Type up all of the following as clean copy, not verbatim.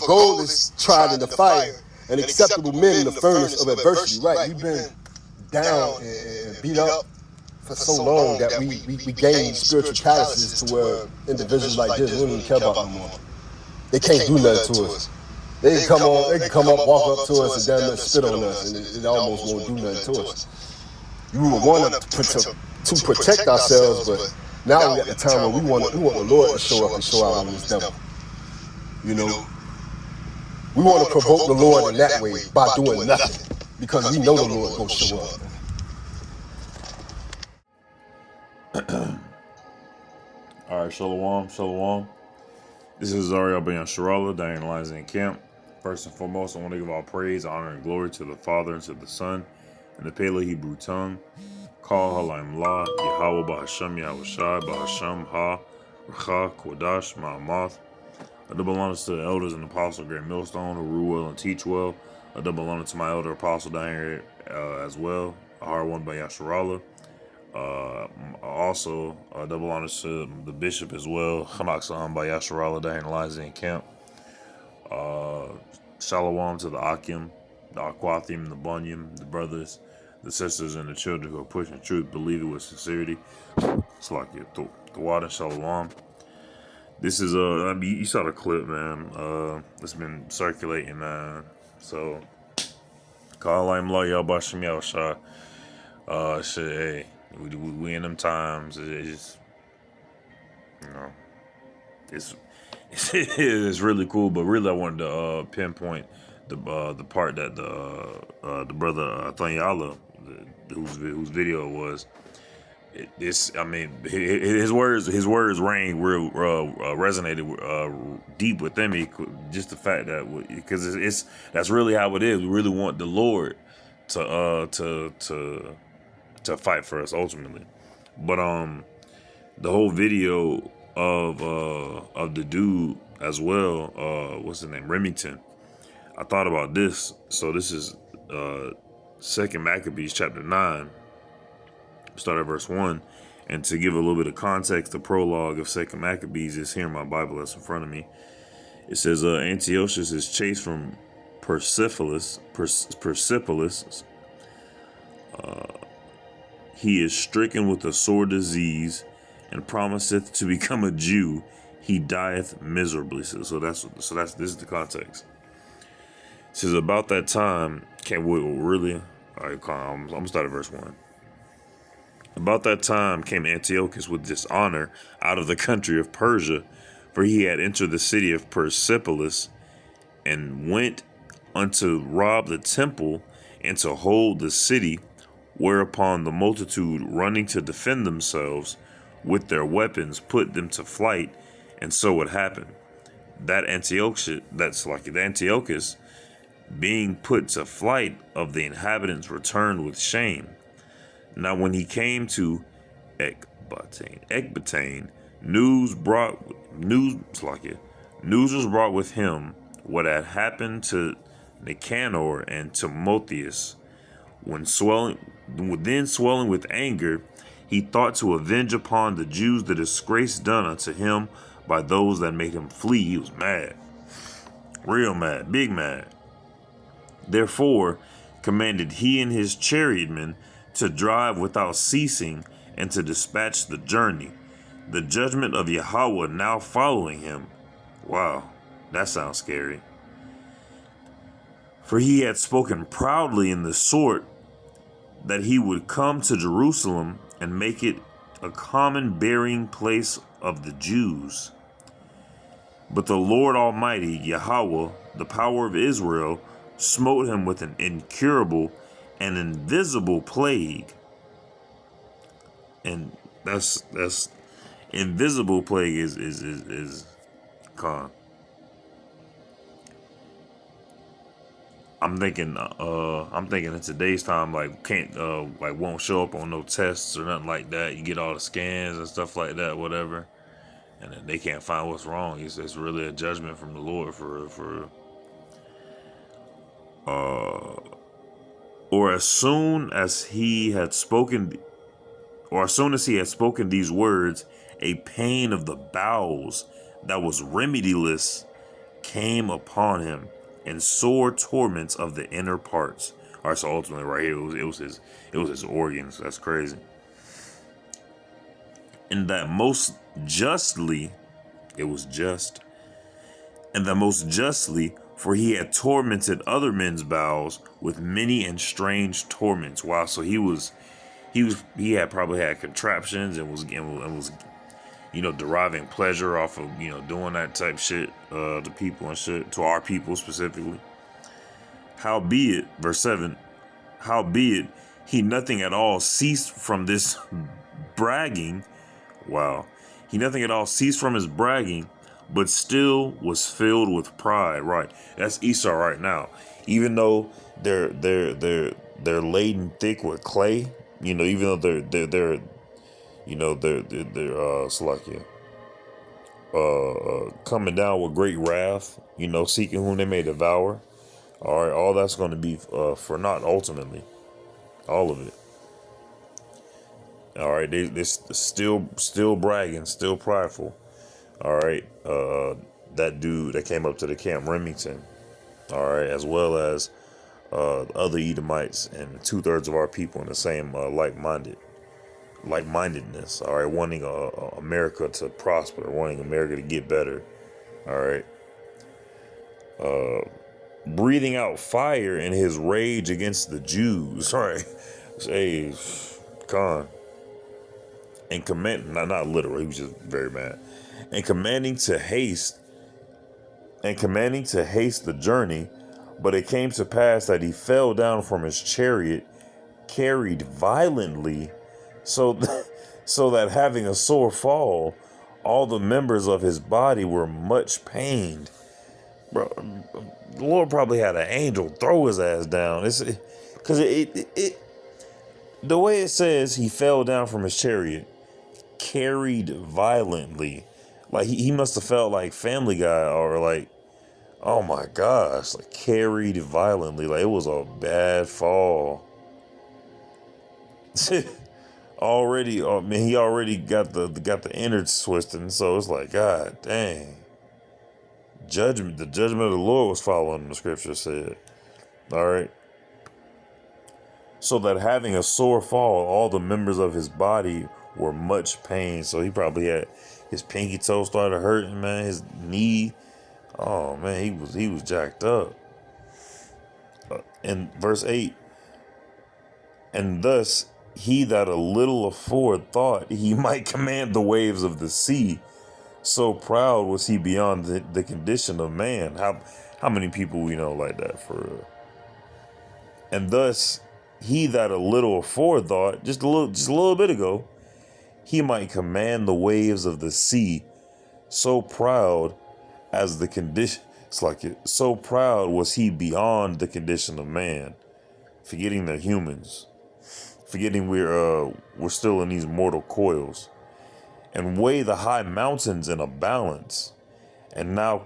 gold is tried in the fire, and acceptable men in the furnace of adversity. Right, we've been down and beat up for so long that we gain spiritual calluses to where individuals like this don't even care about no more. They can't do nothing to us. They can come up, walk up to us, and damn near spit on us, and it almost won't do nothing to us. You would want to protect ourselves, but now we're at the time where we want the Lord to show up and show out on this devil. You know, we want to provoke the Lord in that way by doing nothing, because we know the Lord gonna show up. All right, shalom, shalom. This is Zariel Ben Yasharallah, Diane Lions in Camp. First and foremost, I want to give all praise, honor, and glory to the Father and to the Son, and the Paleo Hebrew tongue. Call Halayim La, Yahweh Bahasham Yahushai, Bahasham Ha, Racha, Kodash, Ma'amath. A double honor to the elders and apostle Grant Millstone, who rule well and teach well. A double honor to my elder apostle down here as well, a hard one by Yasharallah. Also, a double honor to the bishop as well, Hamak Saham by Yasharallah down in Lions in Camp. Shalom to the Akim, the Aquathim, the Bunyam, the brothers, the sisters, and the children who are pushing truth, believe it with sincerity. It's like the water, Shalom. This is I mean, you saw the clip, man. It's been circulating, man. So, Ka'alayim La Yabashim Yahushai. Shit, hey, we in them times. It's just, you know, it's really cool. But really, I wanted to pinpoint the part that the brother Thanyala, whose video it was. I mean, his words rang real resonated deep within me. Just the fact that, because that's really how it is. We really want the Lord to fight for us ultimately. But the whole video of the dude as well, what's his name, Remington. I thought about this. So this is 2 Maccabees chapter 9. Start at verse 1, and to give a little bit of context, the prologue of 2 Maccabees is here in my Bible that's in front of me. It says, Antiochus is chased from Persepolis. He is stricken with a sore disease, and promiseth to become a Jew. He dieth miserably. So this is the context. It says, about that time, I'm gonna start at verse 1. About that time came Antiochus with dishonor out of the country of Persia, for he had entered the city of Persepolis, and went unto rob the temple and to hold the city, whereupon the multitude running to defend themselves with their weapons put them to flight, and so it happened. That Antiochus, being put to flight of the inhabitants, returned with shame. Now when he came to Ecbatane, news was brought with him what had happened to Nicanor and Timotheus. Swelling with anger, he thought to avenge upon the Jews the disgrace done unto him by those that made him flee. He was mad, real mad, big mad. Therefore commanded he and his chariotmen to drive without ceasing, and to dispatch the journey. The judgment of Yahweh now following him. Wow, that sounds scary. For he had spoken proudly in the sort that he would come to Jerusalem and make it a common burying place of the Jews. But the Lord Almighty, Yahweh, the power of Israel, smote him with an incurable and invisible plague. And that's invisible plague is con. I'm thinking in today's time, like won't show up on no tests or nothing like that. You get all the scans and stuff like that, whatever, and then they can't find what's wrong. It's really a judgment from the Lord or as soon as he had spoken these words, a pain of the bowels that was remediless came upon him, and sore torments of the inner parts. All right, so ultimately, right here, it was his organs. That's crazy. And that most justly, it was just, and that most justly, for he had tormented other men's bowels with many and strange torments. Wow, so he had probably had contraptions and was deriving pleasure off of doing that type shit to people and shit, to our people specifically. Howbeit, verse 7, howbeit he nothing at all ceased from this bragging. Wow. He nothing at all ceased from his bragging, but still was filled with pride. Right. That's Esau right now. Even though they're laden thick with clay, even though they're Salakia, coming down with great wrath, seeking whom they may devour. All right, all that's going to be for naught ultimately, all of it. All right, they still bragging, still prideful. All right, that dude that came up to the camp, Remington. All right, as well as other Edomites and 2/3 of our people in the same like-mindedness. All right, wanting America to prosper, wanting America to get better. All right, breathing out fire in his rage against the Jews. All right, hey, Khan. And not literal, he was just very mad. And commanding to haste the journey, but it came to pass that he fell down from his chariot, carried violently, so that having a sore fall, all the members of his body were much pained. Bro, the Lord probably had an angel throw his ass down. It's because the way it says he fell down from his chariot, carried violently, like he must have felt like Family Guy, or like, oh my gosh, like carried violently, like it was a bad fall. Already, oh man, he already got the innards twisted, so it's like, God dang, the judgment of the Lord was following, the scripture said. All right, so that having a sore fall, all the members of his body were much pain. So he probably had his pinky toe started hurting, man. His knee, oh man, he was jacked up. And verse 8, and thus he that a little afore thought he might command the waves of the sea, so proud was he beyond the condition of man. How many people we know like that for real? And thus he that a little afore thought, just a little bit ago, he might command the waves of the sea, so proud as the condition. It's like so proud was he beyond the condition of man, forgetting they're humans, forgetting we're still in these mortal coils, and weigh the high mountains in a balance, and now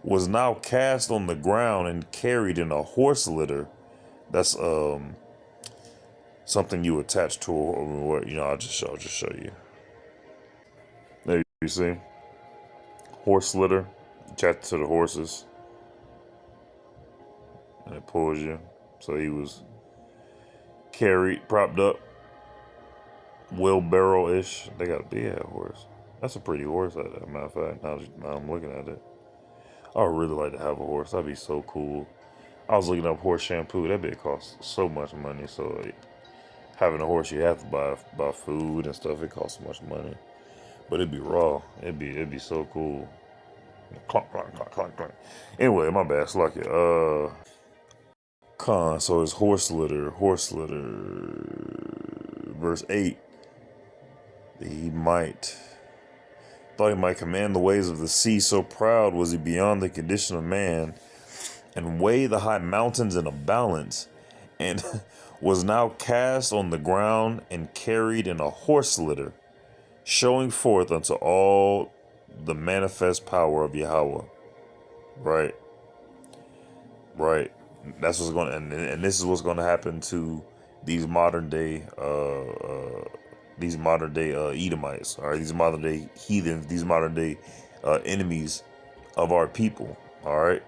was now cast on the ground and carried in a horse litter. That's something you attach to, or I'll just show you. There you see, horse litter, attached to the horses, and it pulls you. So he was carried, propped up, wheelbarrow-ish. They got a big horse. That's a pretty horse, as a matter of fact. Now I'm looking at it. I would really like to have a horse. That'd be so cool. I was looking up horse shampoo. That bit costs so much money. So having a horse, you have to buy food and stuff. It costs so much money, but it'd be raw. It'd be so cool. Clunk, clunk, clunk, clunk, clunk. Anyway, my bad. It's like it. So it's horse litter. Verse 8. Thought he might command the waves of the sea. So proud was he beyond the condition of man, and weigh the high mountains in a balance, and was now cast on the ground and carried in a horse litter, showing forth unto all the manifest power of Yahweh. Right. That's what's going to, and this is what's going to happen to these modern day Edomites, all right, these modern day heathens, these modern day enemies of our people. All right.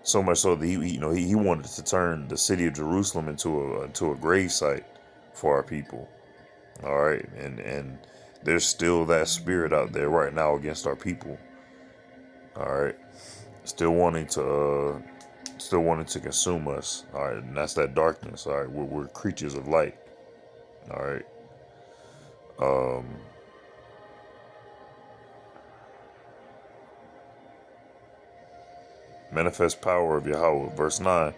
So much so that he wanted to turn the city of Jerusalem into a grave site for our people. All right, and there's still that spirit out there right now against our people. All right, still wanting to consume us. All right, and that's that darkness. All right, we're creatures of light. All right. Manifest power of Yahweh, verse 9.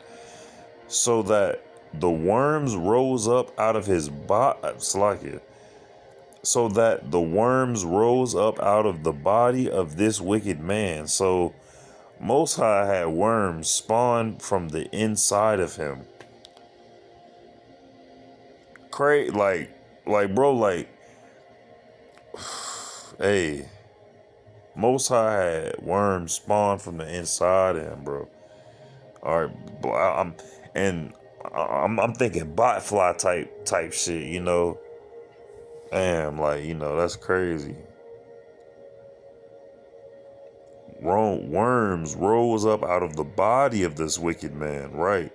So that the worms rose up out of his body. So that the worms rose up out of the body of this wicked man. So Most High had worms spawn from the inside of him. Bro, hey, Most High had worms spawn from the inside of him, bro. All right, I'm thinking botfly type shit, you know. Damn, that's crazy. Worms rose up out of the body of this wicked man, right?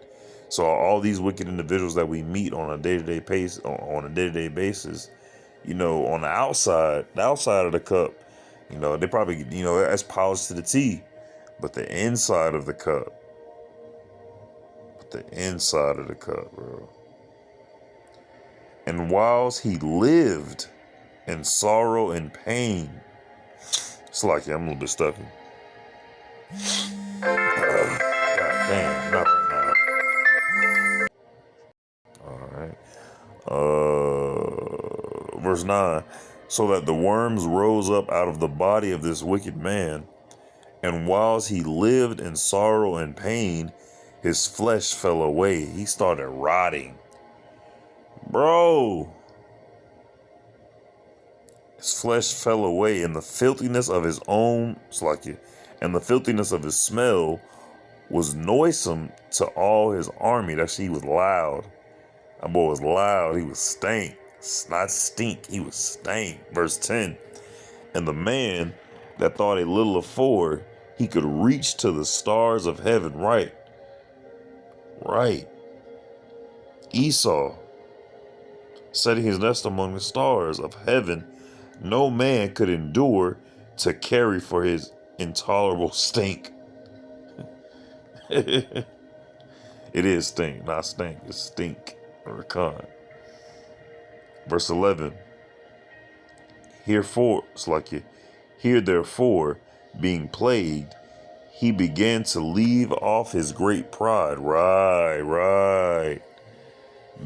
So all these wicked individuals that we meet on a day-to-day basis, on the outside of the cup, they probably, that's polished to the T, but the inside of the cup, bro. And whilst he lived in sorrow and pain, it's like, yeah, I'm a little bit stuffy. God damn, not right now. All right. Verse 9. So that the worms rose up out of the body of this wicked man, and whilst he lived in sorrow and pain, his flesh fell away. He started rotting. Bro. His flesh fell away, and the filthiness of his own, and the filthiness of his smell was noisome to all his army. He was loud. That boy was loud. He was stank. Not stink. He was stank. Verse 10. And the man that thought a little afore he could reach to the stars of heaven. Right. Esau, setting his nest among the stars of heaven, no man could endure to carry for his intolerable stink. It is stink, not stink. It's stink or con. Verse 11. Here therefore, being plagued, he began to leave off his great pride. Right.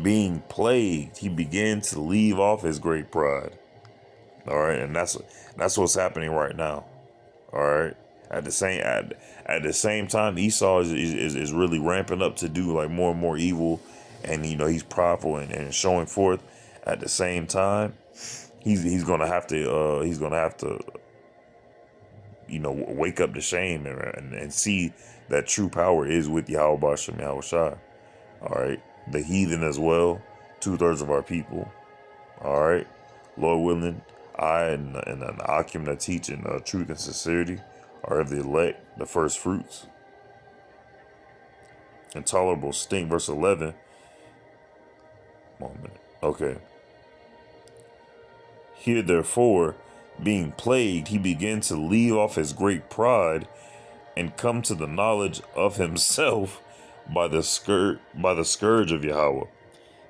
Being plagued, he began to leave off his great pride. All right, and that's what's happening right now. All right. At the same time, Esau is really ramping up to do like more and more evil, and he's prideful and showing forth. At the same time, he's gonna have to wake up to shame and see that true power is with Yahweh Bashem Yahushai. All right, the heathen as well, 2/3 of our people. All right, Lord willing, I and the Akim that teach in truth and sincerity are of the elect, the first fruits. Intolerable stink, verse 11. Moment. Okay. Here therefore, being plagued, he began to leave off his great pride and come to the knowledge of himself by the scourge of Yahweh,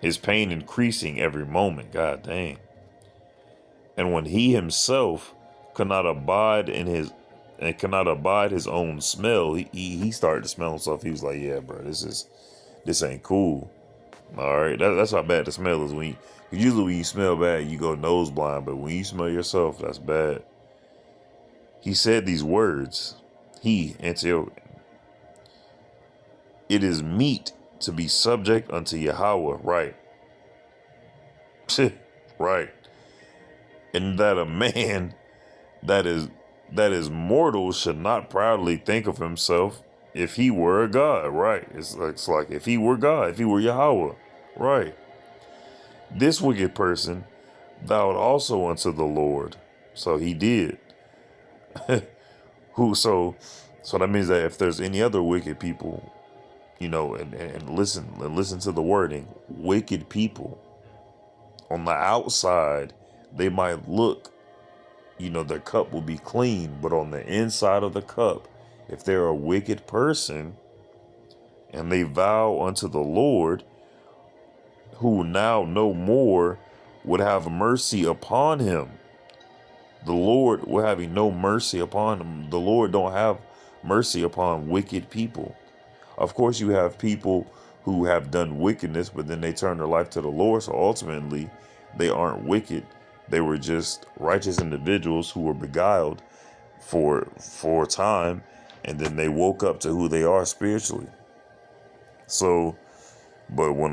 his pain increasing every moment. God dang. And when he himself could not abide his own smell, he started to smell himself. He was like, yeah, bro, this ain't cool. All right, that's how bad the smell is. Usually when you smell bad, you go nose blind, but when you smell yourself, that's bad. He said these words, Antioch, it is meet to be subject unto Yahweh, right? Right. And that a man that is mortal should not proudly think of himself if he were a god, right? It's like if he were God, if he were Yahweh, right? This wicked person vowed also unto the Lord, so he did. So So that means that if there's any other wicked people, and listen to the wording, wicked people on the outside, they might look, their cup will be clean, but on the inside of the cup, if they're a wicked person and they vow unto the Lord, who now no more would have mercy upon him. The Lord will have no mercy upon him. The Lord don't have mercy upon wicked people. Of course, you have people who have done wickedness, but then they turn their life to the Lord. So ultimately, they aren't wicked. They were just righteous individuals who were beguiled for a time, and then they woke up to who they are spiritually. So, but when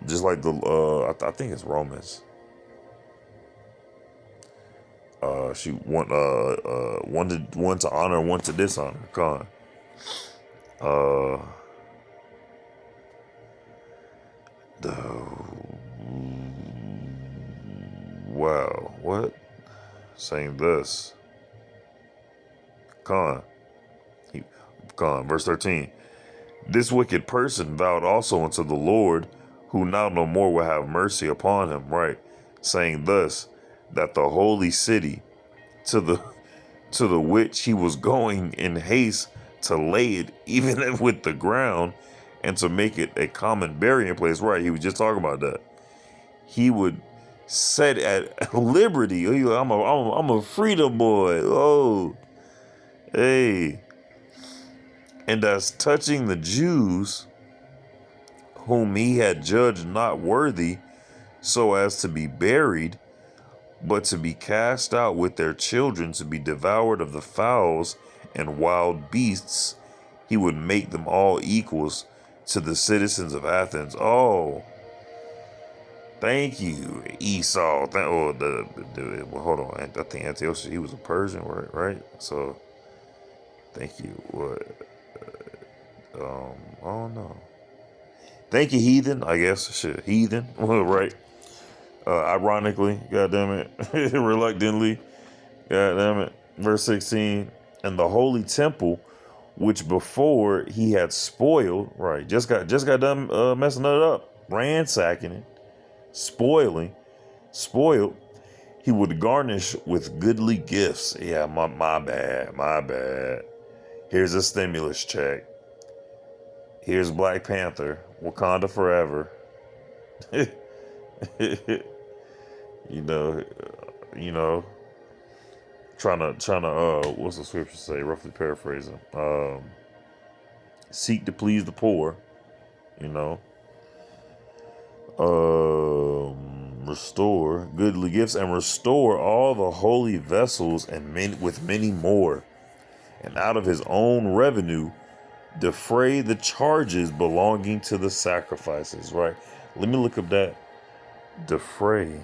just like I think it's Romans. She one to honor, one to dishonor. Con. Wow, what? Saying this. Verse 13. This wicked person vowed also unto the Lord, who now no more will have mercy upon him, right? Saying thus, that the holy city, to the which he was going in haste to lay it even with the ground, and to make it a common burying place. Right, he was just talking about that. He would set at liberty. I'm a freedom boy. Oh, hey. And as touching the Jews, whom he had judged not worthy so as to be buried, but to be cast out with their children, to be devoured of the fowls and wild beasts, he would make them all equals to the citizens of Athens. Oh, thank you, Esau. Hold on. I think Antiochus, he was a Persian, right? So, thank you. I don't know. Thank you, heathen. I guess shit, heathen. Right? Ironically, goddamn it, reluctantly, goddamn it. Verse 16, and the holy temple, which before he had spoiled, right? Just got done messing it up, ransacking it, spoiled. He would garnish with goodly gifts. Yeah, my bad. Here's a stimulus check. Here's Black Panther, Wakanda forever. you know, trying to what's the scripture say? Roughly paraphrasing. Seek to please the poor, restore goodly gifts, and restore all the holy vessels, and with many more, and out of his own revenue defray the charges belonging to the sacrifices. Right? Let me look up that. Defray.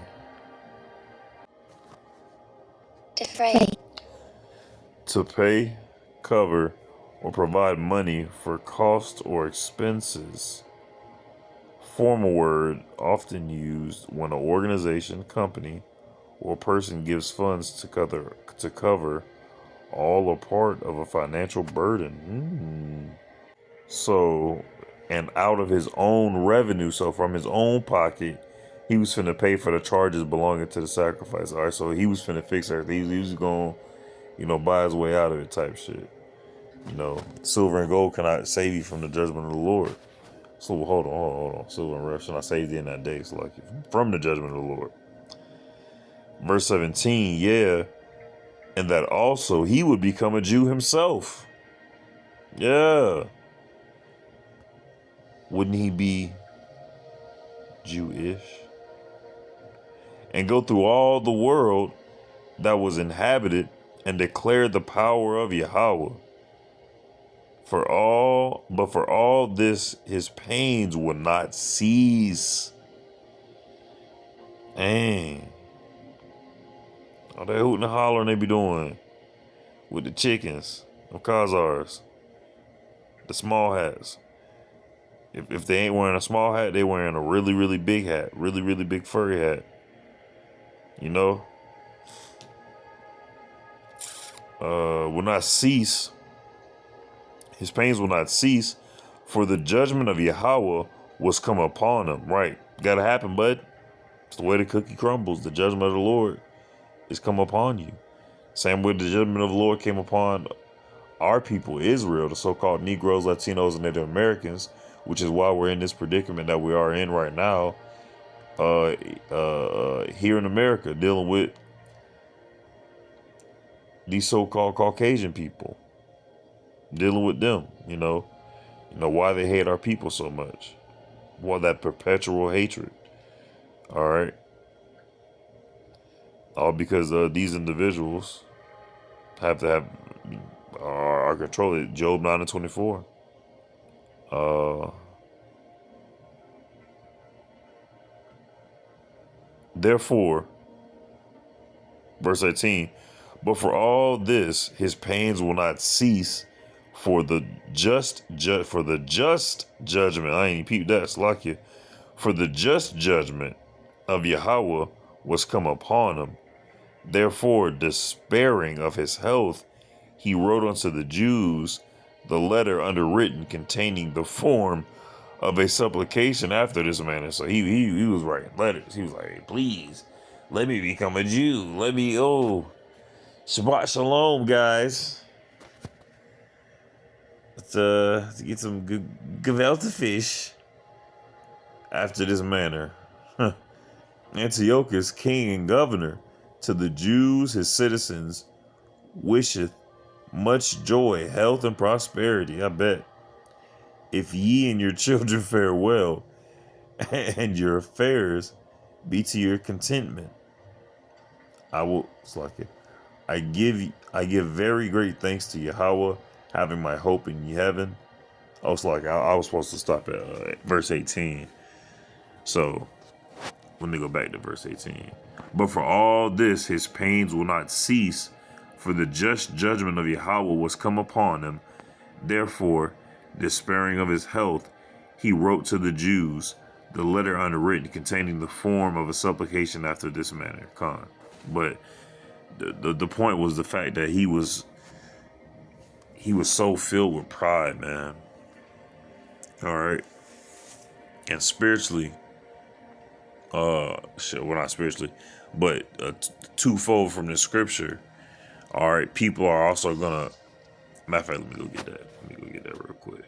To pay, cover, or provide money for cost or expenses. Formal word often used when an organization, company, or person gives funds to cover all or part of a financial burden. So, and out of his own revenue, so from his own pocket, he was finna pay for the charges belonging to the sacrifice. All right, so he was finna fix everything. He was going, buy his way out of it type shit. Silver and gold cannot save you from the judgment of the Lord. So hold on. Silver and gold shall not save thee in that day. So like from the judgment of the Lord. Verse 17, yeah. And that also he would become a Jew himself. Yeah. Wouldn't he be Jewish? And go through all the world that was inhabited and declare the power of Yahweh. For all this, his pains would not cease. Dang. All that hooting and hollering they be doing with the chickens, the Khazars, the small hats. If they ain't wearing a small hat, they wearing a really, really big hat, really, really big furry hat. Will not cease his pains will not cease, for the judgment of Yahweh was come upon him. Right. Gotta happen, bud. It's the way the cookie crumbles. The judgment of the Lord is come upon you. Same way the judgment of the Lord came upon our people, Israel, the so-called Negroes, Latinos, and Native Americans, which is why we're in this predicament that we are in right now, here in America, dealing with these so-called Caucasian people, dealing with them, you know why they hate our people so much, why that perpetual hatred. All right, all because these individuals have to have are controlled. Job 9:24. Therefore, verse 18, but for all this, his pains will not cease, for the just judgment. I ain't peeped that, Slakia. For the just judgment of Yahweh was come upon him. Therefore, despairing of his health, he wrote unto the Jews the letter underwritten, containing the form of a supplication after this manner. So he was writing letters. He was like, hey, please, let me become a Jew. Let me, Shabbat Shalom, guys. Let's get some good gefilte fish after this manner. Antiochus, king and governor, to the Jews, his citizens, wisheth much joy, health, and prosperity. I bet. If ye and your children fare well, and your affairs be to your contentment, I give very great thanks to Yahweh, having my hope in heaven. I was supposed to stop at verse 18. So let me go back to verse 18. But for all this, his pains will not cease, for the just judgment of Yahweh was come upon him. Therefore, despairing of his health, he wrote to the Jews the letter underwritten, containing the form of a supplication after this manner. But the point was the fact that he was so filled with pride, man. All right, and spiritually, well, not spiritually, but twofold from the scripture. All right, people are also gonna. Matter of fact, let me go get that real quick.